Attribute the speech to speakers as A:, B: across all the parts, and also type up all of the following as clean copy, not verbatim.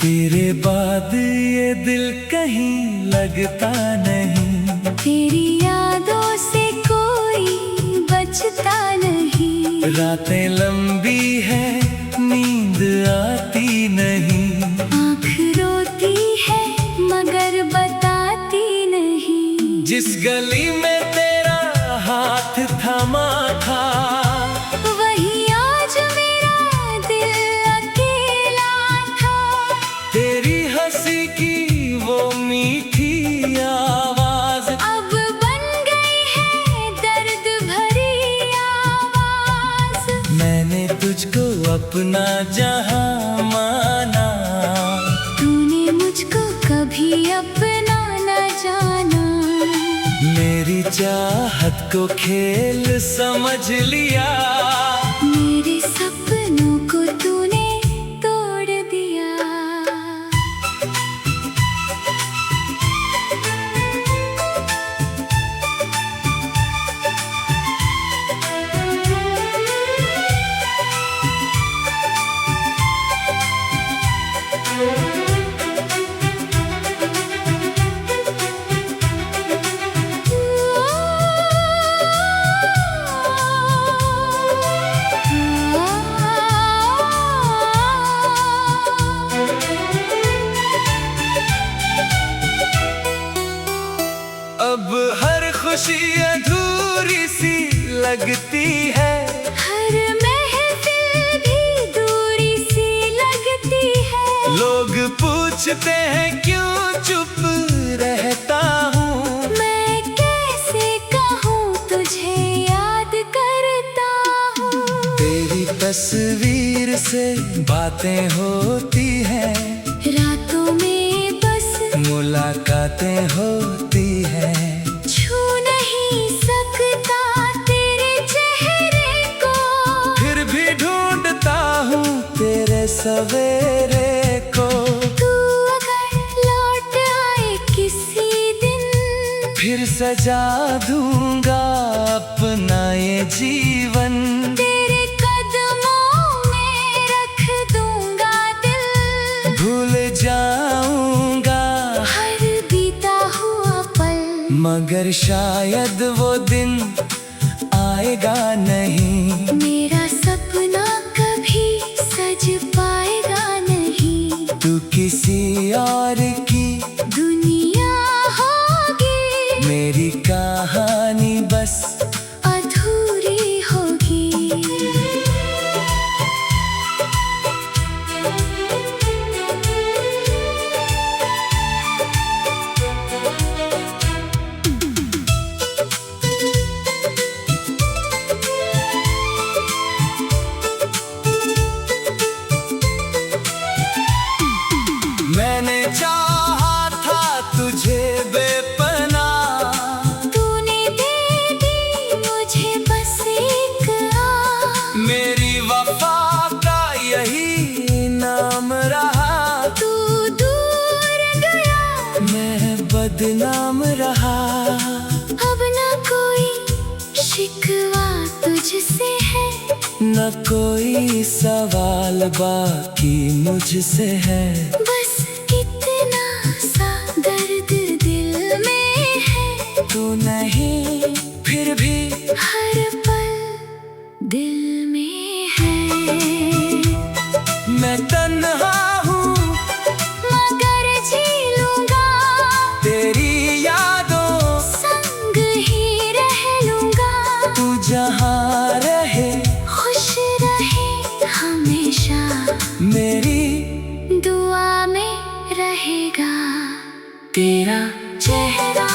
A: तेरे बाद ये दिल कहीं लगता नहीं,
B: तेरी यादों से कोई बचता नहीं।
A: रातें लंबी है नींद आती नहीं,
B: आँख रोती है मगर बताती नहीं।
A: जिस गली में तेरा हाथ थमा था,
B: वही आज मेरा दिल अकेला था।
A: तेरी हंसी की वो मीठी आवाज
B: अब बन गई है दर्द भरी आवाज।
A: मैंने तुझको अपना जहां माना,
B: तूने मुझको कभी अपना न जाना।
A: मेरी चाहत को खेल समझ लिया,
B: मेरे सपनों को तूने तोड़ दिया।
A: अब हर खुशी अधूरी सी लगती है,
B: हर महफिल भी दूरी सी लगती है।
A: लोग पूछते हैं क्यों चुप रहता हूँ,
B: मैं कैसे कहूँ तुझे याद करता हूँ।
A: तेरी तस्वीर से बातें होती हैं,
B: रातों में बस
A: मुलाकातें होती हैं।
B: छू नहीं सकता तेरे चेहरे को,
A: फिर भी ढूंढता हूँ तेरे सवेरे को।
B: तू अगर लौट आए किसी दिन,
A: फिर सजा दूंगा अपना ये जीवन,
B: तेरे कदमों में रख दूंगा दिल।
A: भूल जाऊंगा
B: हर बीता हुआ पल,
A: मगर शायद वो दिन आएगा नहीं।
B: मेरा सपना कभी सज पाएगा नहीं।
A: तू किसी और की
B: दुनिया होगी,
A: मेरी कहानी बस
B: अधूरी होगी।
A: मैंने चाहा था तुझे बेपनाह,
B: तूने दे दी मुझे बस एक आह।
A: मेरी वफा का यही नाम रहा।
B: तू दूर गया,
A: मैं बदनाम रहा,
B: अब न कोई शिकवा तुझसे है।
A: न कोई सवाल बाकी मुझसे है।
B: बस इतना सा दर्द दिल में है,
A: तू नहीं फिर भी
B: हर पल दिल में है।
A: मैं तन्हा हूँ
B: मगर जी लूंगा,
A: तेरी यादों
B: संग ही रह लूंगा।
A: तू जहाँ रहे
B: खुश रहे हमेशा,
A: मेरी
B: दुआ में रहेगा तेरा चेहरा।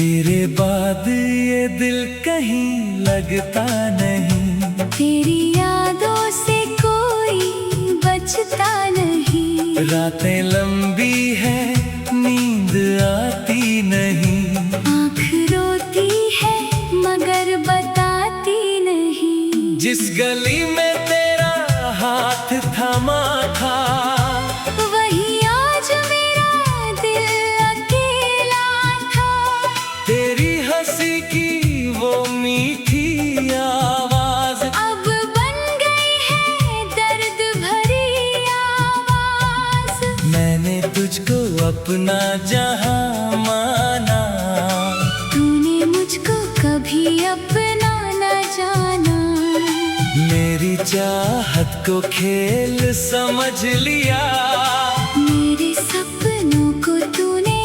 A: तेरे बाद ये दिल कहीं लगता नहीं,
B: तेरी यादों से कोई बचता नहीं।
A: रातें लंबी है नींद आती नहीं,
B: आँख रोती है मगर बताती नहीं।
A: जिस गली में तेरा हाथ थमा था,
B: वही आज मेरा दिल अकेला था।
A: तेरी हंसी की वो मीठी आवाज
B: अब बन गई है दर्द भरी आवाज।
A: मैंने तुझको अपना जहां माना,
B: तूने मुझको कभी अपना न जाना।
A: मेरी चाहत को खेल समझ लिया,
B: मेरे सपनों को तूने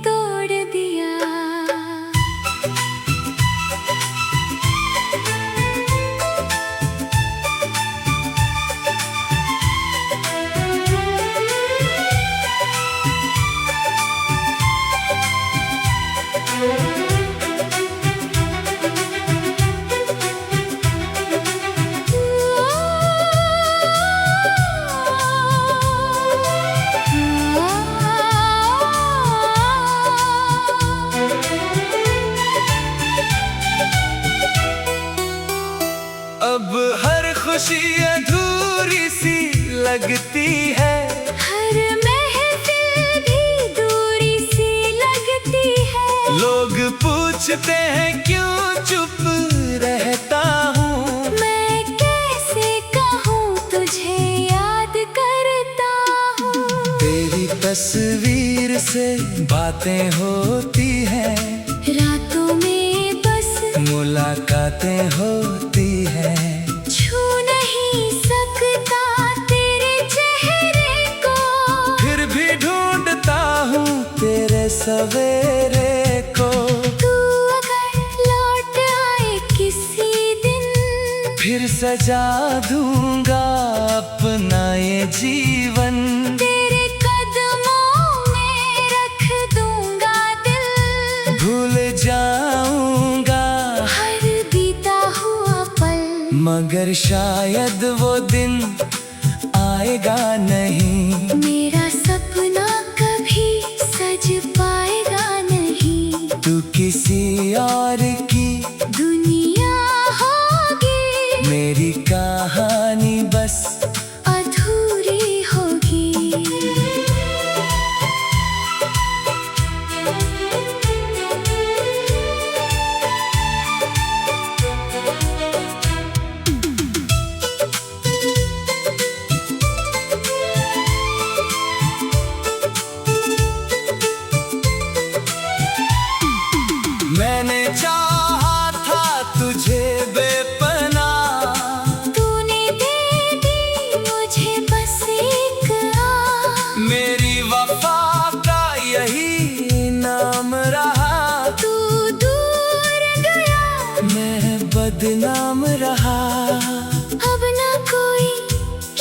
B: तोड़ दिया।
A: अब हर खुशी अधूरी सी लगती है,
B: हर महफिल भी दूरी सी लगती है।
A: लोग पूछते हैं क्यों चुप रहता हूँ,
B: मैं कैसे कहूँ तुझे याद करता हूँ।
A: तेरी तस्वीर से बातें होती हैं,
B: रातों में बस
A: मुलाकातें होती हैं।
B: छू नहीं सकता तेरे चेहरे को,
A: फिर भी ढूंढता हूँ तेरे सवेरे को।
B: तू अगर लौट आए किसी दिन,
A: फिर सजा दूंगा अपना ये जीवन।
B: तेरे कदमों में रख दूंगा दिल,
A: भूल जाऊंगा
B: हर बीता हुआ पल।
A: मगर शायद वो दिन आएगा नहीं,
B: मेरा सपना कभी सज पाएगा नहीं।
A: तू किसी और की
B: दुनिया होगी,
A: मेरी कहानी बस
B: अधूरी होगी।
A: मैंने चाहा था तुझे बेपनाह,
B: तूने दे दी मुझे बस एक आह।
A: मेरी वफा का यही नाम रहा।
B: तू दूर गया,
A: मैं बदनाम रहा,
B: अब न कोई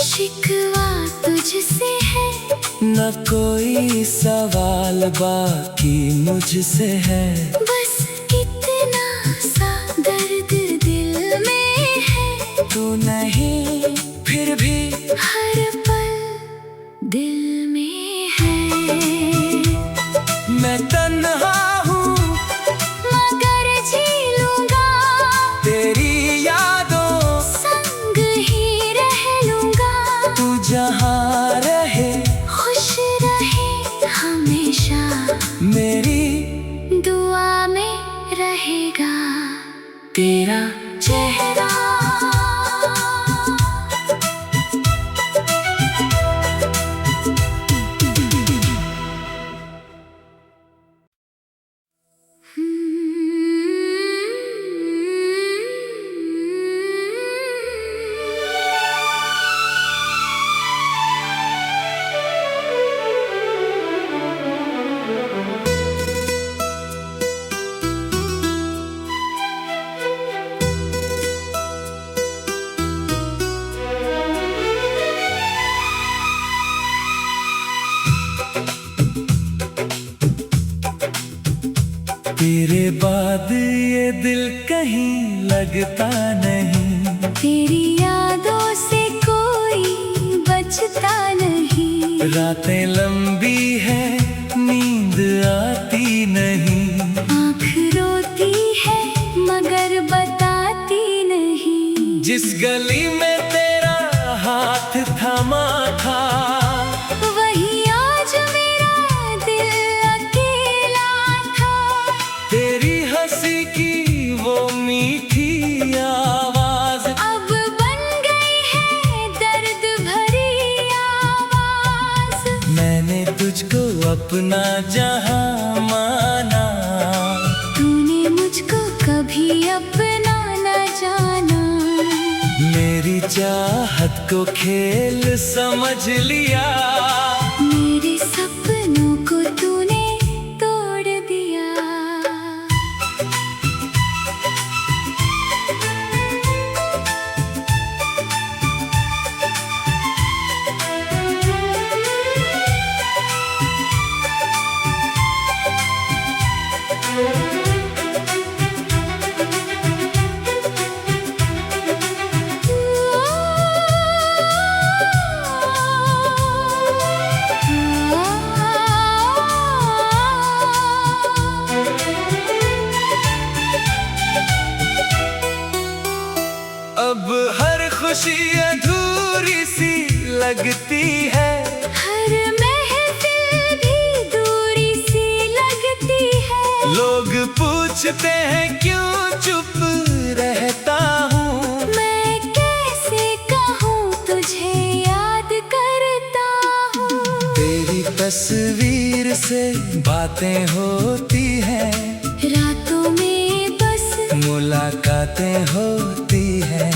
B: शिकवा तुझसे है।
A: न कोई सवाल बाकी मुझसे है।
B: बस इतना सा दर्द दिल में है,
A: तू नहीं फिर भी
B: हर पल दिल में है।
A: मैं तन्हा हूँ
B: मगर जी लूंगा,
A: तेरी यादों
B: संग ही रह लूंगा।
A: तू जहाँ रहे
B: खुश रहे हमेशा,
A: मेरी
B: दुआ में रहेगा
A: तेरा
B: चेहरा।
A: तेरे बाद ये दिल कहीं लगता नहीं,
B: तेरी यादों से कोई बचता नहीं।
A: रातें लंबी है नींद आती नहीं,
B: आँख रोती है मगर बताती नहीं।
A: जिस गली में तेरा हाथ थमा था,
B: वही आज मेरा दिल अकेला था।
A: तेरी हंसी की वो मीठी आवाज
B: अब बन गई है दर्द भरी आवाज।
A: मैंने तुझको अपना जहां माना,
B: तूने मुझको कभी अपना न जाना।
A: मेरी चाहत को खेल समझ लिया,
B: मेरे सपनों को तूने तोड़ दिया।
A: अब हर खुशी अधूरी सी लगती है,
B: हर महफिल भी दूरी सी लगती है।
A: लोग पूछते हैं क्यों चुप रहता हूँ,
B: मैं कैसे कहूँ तुझे याद करता हूँ।
A: तेरी तस्वीर से बातें होती हैं,
B: रातों में बस
A: मुलाकातें होती हैं।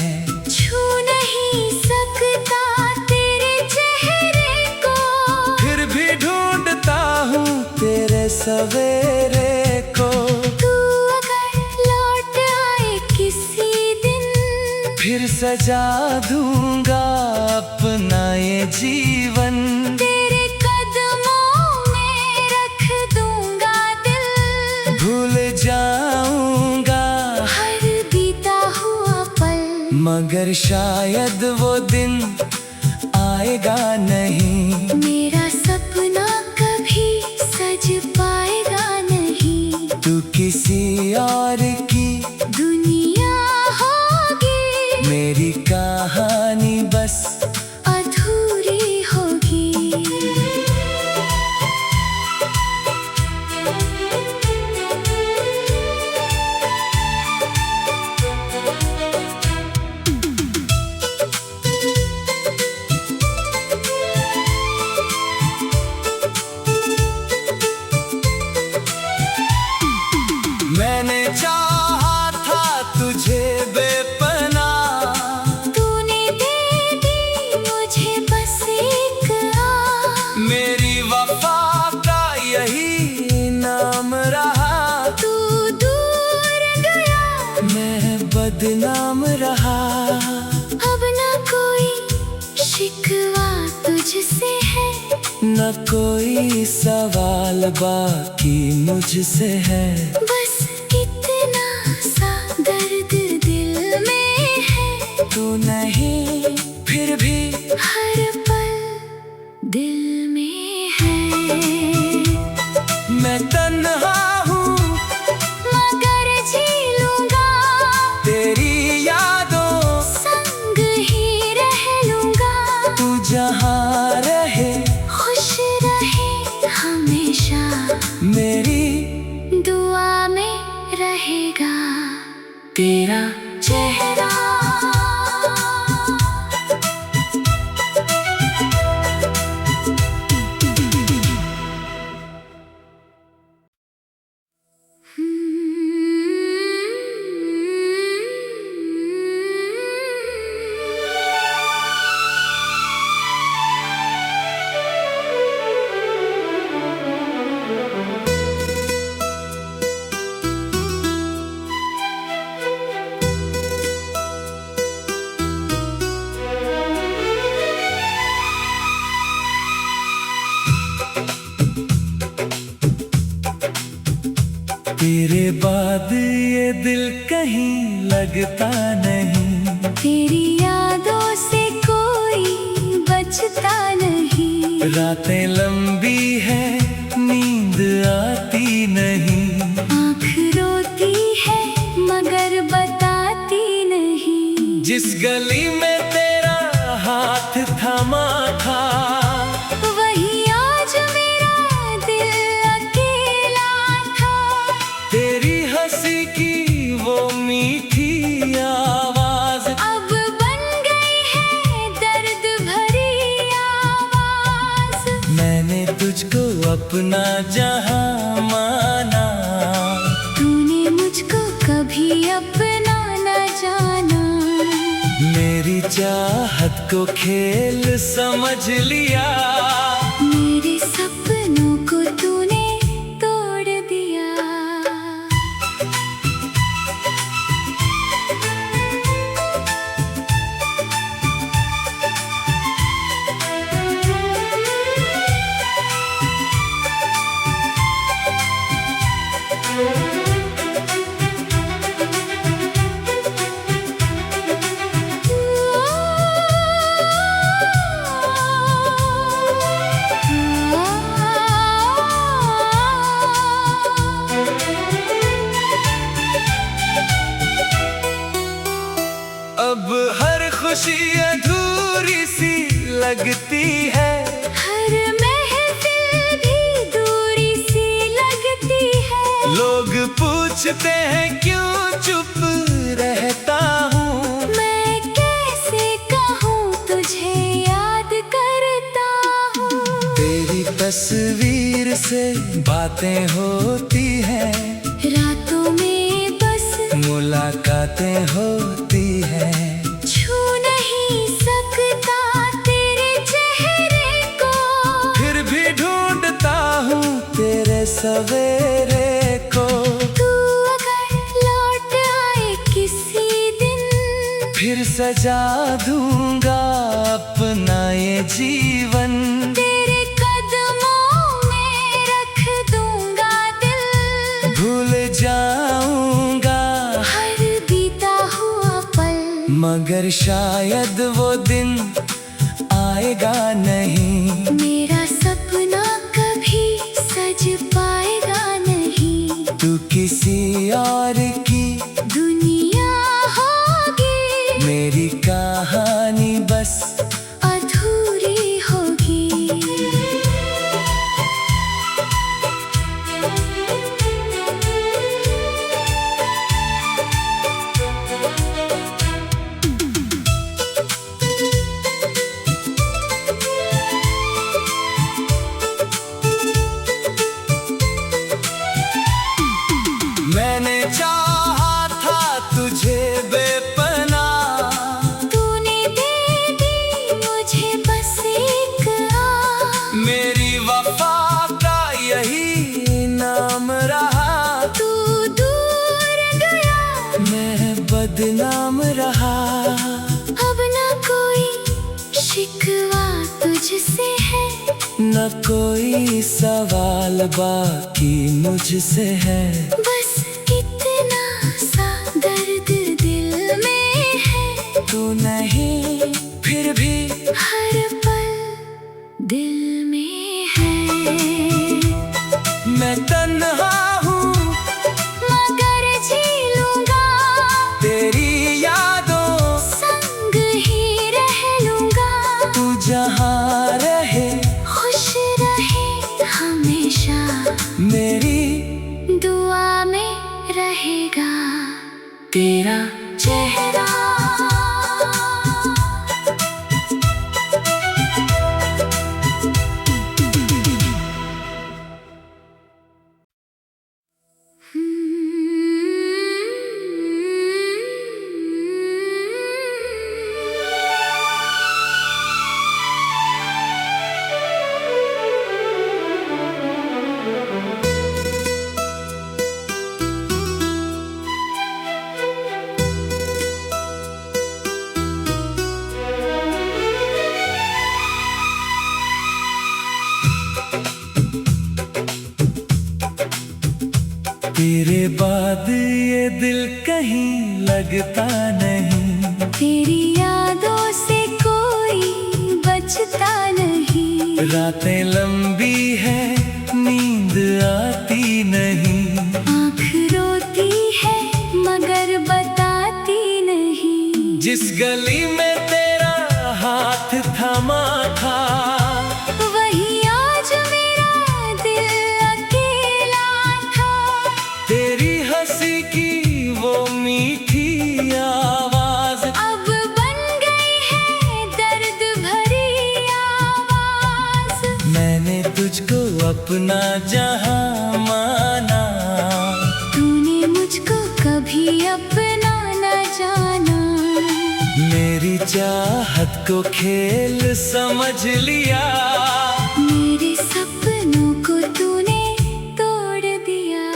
B: छू नहीं सकता तेरे चेहरे को,
A: फिर भी ढूंढता हूँ तेरे सवेरे को।
B: तू अगर लौट आए किसी दिन,
A: फिर सजा दूंगा अपना ये जीवन,
B: तेरे कदमों में रख दूंगा दिल।
A: भूल जाऊंगा
B: हर बीता हुआ पल,
A: मगर शायद वो दिन आएगा नहीं।
B: मेरा सपना कभी सज पाएगा नहीं।
A: तू किसी और की
B: दुनिया होगी,
A: मेरी कहानी बस
B: अधूरी होगी।
A: मैंने चाहा था तुझे बेपनाह,
B: तूने दे दी मुझे बस एक आह।
A: मेरी वफा का यही नाम रहा।
B: तू दूर गया,
A: मैं बदनाम रहा,
B: अब न कोई शिकवा तुझसे है।
A: न कोई सवाल बाकी मुझसे है।
B: बस इतना सा दर्द दिल में है,
A: तू नहीं फिर भी
B: हर पल दिल में है।
A: मैं तन्हा हूँ
B: मगर जी लूंगा,
A: तेरी यादों
B: संग ही रह लूंगा।
A: तू जहाँ रहे
B: खुश रहे हमेशा,
A: मेरी
B: दुआ में रहेगा तेरा चेहरा।
A: तेरे बाद ये दिल कहीं लगता नहीं,
B: तेरी यादों से कोई बचता नहीं।
A: रातें लंबी है नींद आती नहीं,
B: आँख रोती है मगर बताती नहीं।
A: जिस गली में तेरा हाथ थामा था,
B: वही आज मेरा दिल अकेला था।
A: तेरी हंसी की वो मीठी आवाज
B: अब बन गई है दर्द भरी आवाज।
A: मैंने तुझको अपना जहां माना,
B: तूने मुझको कभी अपना न जाना।
A: मेरी चाहत को खेल समझ लिया,
B: मेरे सपनों को तूने तोड़ दिया।
A: अब हर खुशी अधूरी सी लगती है,
B: हर महफिल भी दूरी सी लगती है।
A: लोग पूछते हैं क्यों चुप रहता हूँ,
B: मैं कैसे कहूँ तुझे याद करता हूँ।
A: तेरी तस्वीर से बातें होती हैं,
B: रातों में बस
A: मुलाकातें होती हैं।
B: छू नहीं सकता तेरे चेहरे को,
A: फिर भी ढूंढता हूँ तेरे सवेरे को।
B: तू अगर लौट आए किसी दिन,
A: फिर सजा दूंगा अपना ये जीवन,
B: तेरे कदमों में रख दूंगा दिल।
A: भूल जाऊंगा
B: हर बीता हुआ पल,
A: मगर शायद वो दिन आएगा नहीं।
B: मेरा सपना कभी सज पाएगा नहीं।
A: तू किसी और की
B: दुनिया होगी,
A: मेरी कहानी बस
B: अधूरी होगी।
A: मैंने चाहा था तुझे बेपनाह,
B: तूने दे दी मुझे बस एक आह।
A: मेरी वफा का यही नाम रहा।
B: तू दूर गया,
A: मैं बदनाम रहा,
B: अब ना कोई शिकवा तुझसे है।
A: न कोई सवाल बाकी मुझसे है।
B: बस इतना सा दर्द दिल में है,
A: तू नहीं फिर भी
B: हर पल दिल में है।
A: मैं तन्हा हूँ
B: मगर जी लूंगा,
A: तेरी यादों
B: संग ही रह लूंगा।
A: तू जहाँ रहे
B: खुश रहे हमेशा,
A: मेरी
B: दुआ में रहेगा तेरा चेहरा।
A: तेरे बाद ये दिल कहीं लगता नहीं,
B: तेरी यादों से कोई बचता नहीं।
A: रातें लंबी है नींद आती नहीं,
B: आँख रोती है मगर बताती नहीं।
A: जिस गली में तेरा हाथ थमा था,
B: वही आज मेरा दिल अकेला था।
A: तेरी हंसी की वो मीठी आवाज
B: अब बन गई है दर्द भरी आवाज।
A: मैंने तुझको अपना जहां माना,
B: तूने मुझको कभी अपना न जाना।
A: मेरी चाहत को खेल समझ लिया,
B: मेरे सपनों को तूने तोड़ दिया।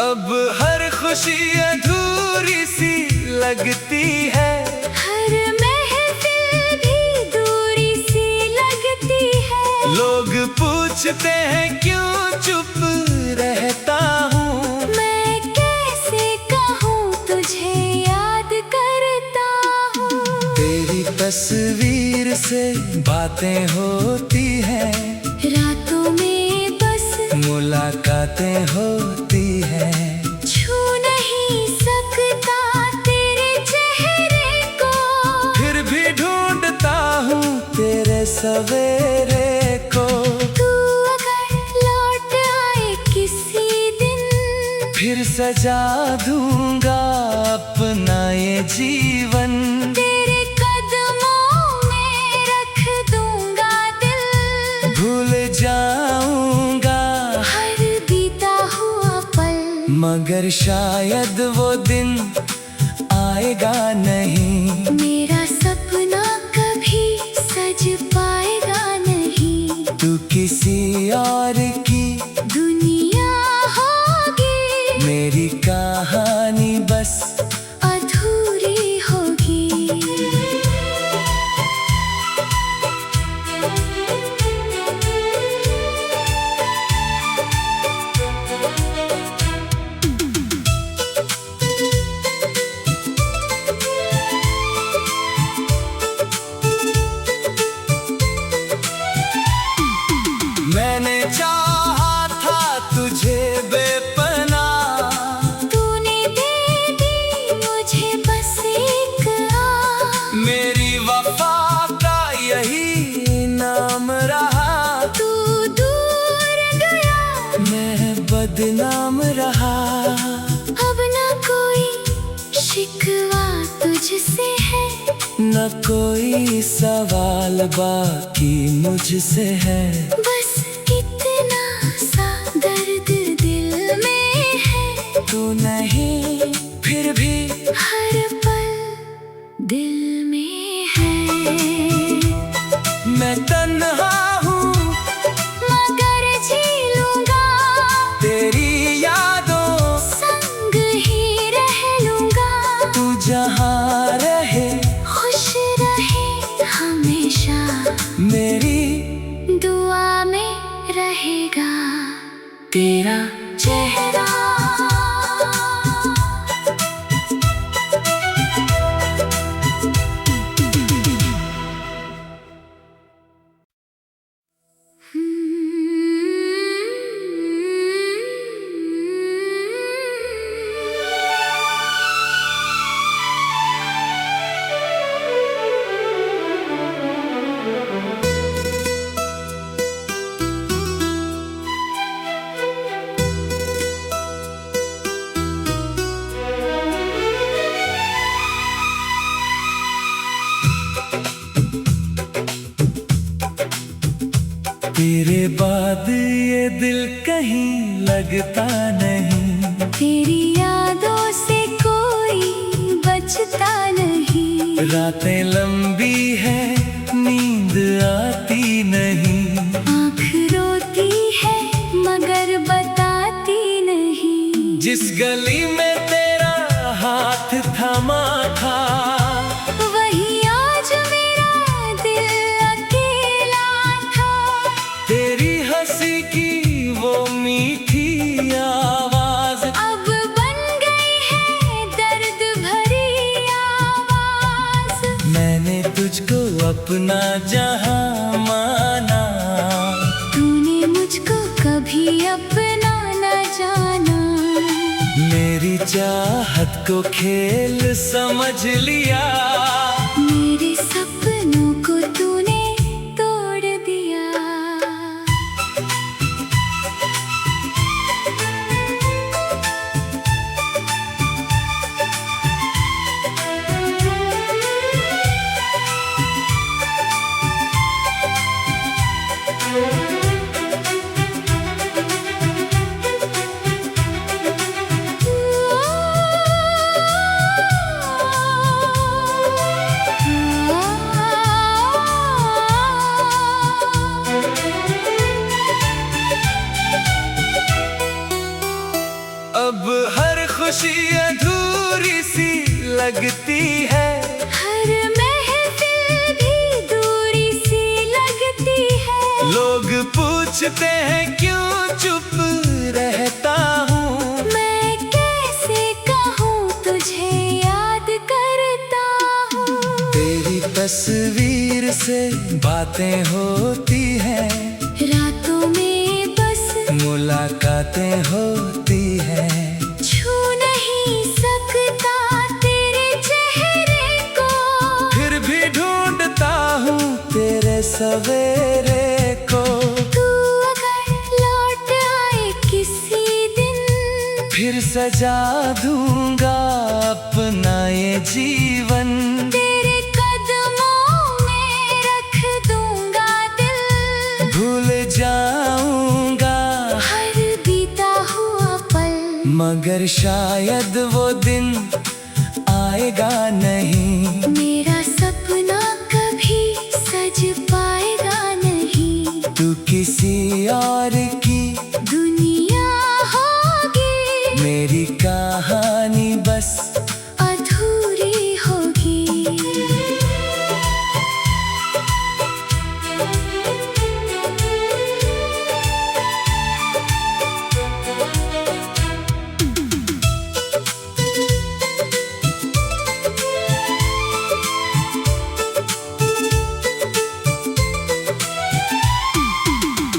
A: अब हर खुशी अधूरी सी लगती है,
B: हर महफिल भी दूरी सी लगती है।
A: लोग पूछते हैं क्यों चुप रहता हूँ,
B: मैं कैसे कहूँ तुझे याद करता हूँ।
A: तेरी तस्वीर से बातें होती हैं,
B: रातों में बस
A: मुलाकातें होती हैं।
B: छू नहीं सकता तेरे चेहरे को,
A: फिर भी ढूंढता हूँ तेरे सवेरे को।
B: तू अगर लौट आए किसी दिन,
A: फिर सजा दूंगा अपना ये जीवन।
B: तेरे कदमों में रख दूंगा दिल,
A: भूल जाऊंगा
B: हर बीता हुआ पल।
A: मगर शायद वो दिन आएगा नहीं,
B: मेरा सपना कभी सज पाएगा नहीं।
A: तू किसी और की
B: दुनिया होगी,
A: मेरी कहानी बस
B: अधूरी होगी।
A: मैंने चाहा था तुझे बेपनाह,
B: तूने दे दी मुझे बस एक आह।
A: मेरी वफा का यही नाम रहा।
B: तू दूर गया,
A: मैं बदनाम रहा,
B: अब ना कोई शिकवा तुझसे है।
A: न कोई सवाल बाकी मुझसे है।
B: बस इतना सा दर्द दिल में है,
A: तू नहीं फिर भी
B: हर पल दिल में है।
A: मैं तन्हा हूँ
B: मगर जी लूंगा,
A: तेरी यादों
B: संग ही रह लूंगा।
A: तू जहाँ रहे
B: खुश रहे हमेशा,
A: मेरी
B: दुआ में रहेगा तेरा चेहरा।
A: के बाद ये दिल कहीं लगता नहीं,
B: तेरी यादों से कोई बचता नहीं।
A: रातें लंबी है नींद आती नहीं,
B: आँख रोती है मगर बताती नहीं।
A: जिस गली में तेरा हाथ थमा था,
B: वही आज मेरा दिल अकेला था।
A: तेरी हंसी की वो मीठी आवाज
B: अब बन गई है दर्द भरी आवाज।
A: मैंने तुझको अपना जहां माना,
B: तूने मुझको कभी अपना न जाना।
A: मेरी चाहत को खेल समझ लिया,
B: मेरे सपनों को तूने तोड़ दिया।
A: अब हर खुशी अधूरी सी लगती है,
B: हर महफिल भी दूरी सी लगती है।
A: लोग पूछते हैं क्यों चुप रहता हूँ,
B: मैं कैसे कहूँ तुझे याद करता हूँ।
A: तेरी तस्वीर से बातें होती हैं,
B: रातों में बस
A: मुलाकातें होती हैं।
B: छू नहीं सकता तेरे चेहरे को,
A: फिर भी ढूंढता हूँ तेरे सवेरे को।
B: तू अगर लौट आए किसी दिन,
A: फिर सजा दूंगा अपना ये जीवन,
B: तेरे कदमों में रख दूंगा दिल।
A: भूल जाऊंगा
B: हर बीता हुआ पल,
A: मगर शायद वो दिन आएगा नहीं।
B: मेरा सपना कभी सज पाएगा नहीं।
A: तू किसी और की
B: दुनिया होगी,
A: मेरी कहानी बस
B: अधूरी होगी।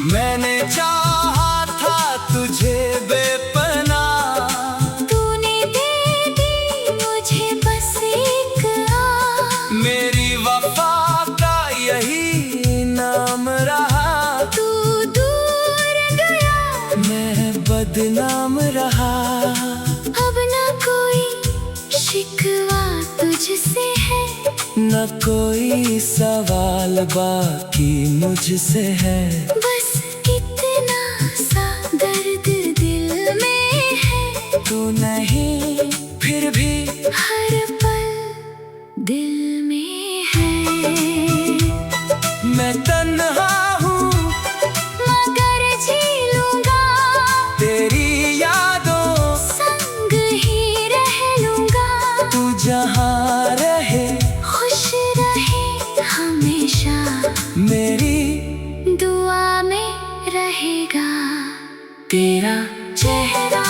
A: मैंने चाहा था तुझे बेपनाह,
B: तूने दे दी मुझे बस एक आह।
A: मेरी वफा का यही नाम रहा,
B: तू दूर गया,
A: मैं बदनाम रहा।
B: अब न कोई शिकवा तुझसे है,
A: न कोई सवाल बाकी मुझसे है,
B: बस इतना सा दर्द दिल में है।
A: तू नहीं फिर भी
B: हर पल दिल में है।
A: मैं तन्हा हूँ
B: मगर जी लूंगा,
A: तेरी यादों
B: संग ही रह लूंगा।
A: तू जहाँ रहे
B: खुश रहे हमेशा,
A: मेरी
B: दुआ में रहेगा तेरा चेहरा।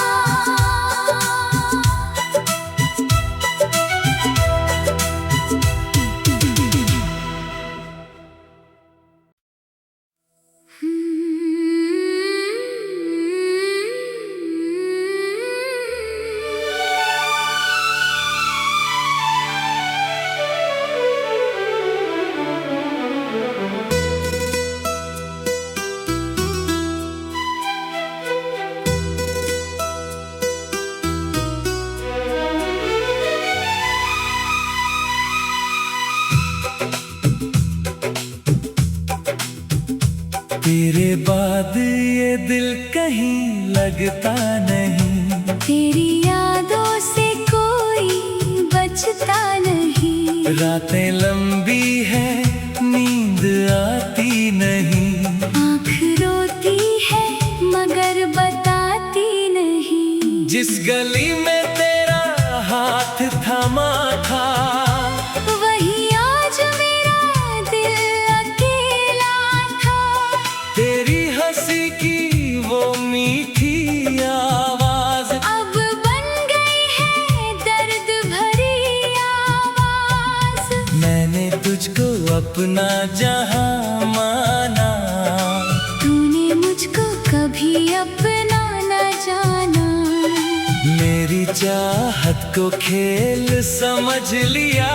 A: बाद ये दिल कहीं लगता नहीं।
B: तेरी यादों से कोई बचता नहीं।
A: रातें लंबी है, नींद आती नहीं।
B: आँख रोती है मगर बताती नहीं।
A: जिस गली में तेरा हाथ थामा था,
B: वही आज मेरा दिल अकेला था।
A: तेरी हंसी की वो मीठी आवाज
B: अब बन गई है दर्द भरी आवाज।
A: मैंने तुझको अपना जहां माना,
B: तूने मुझको कभी अपना न जाना।
A: मेरी चाहत को खेल समझ लिया।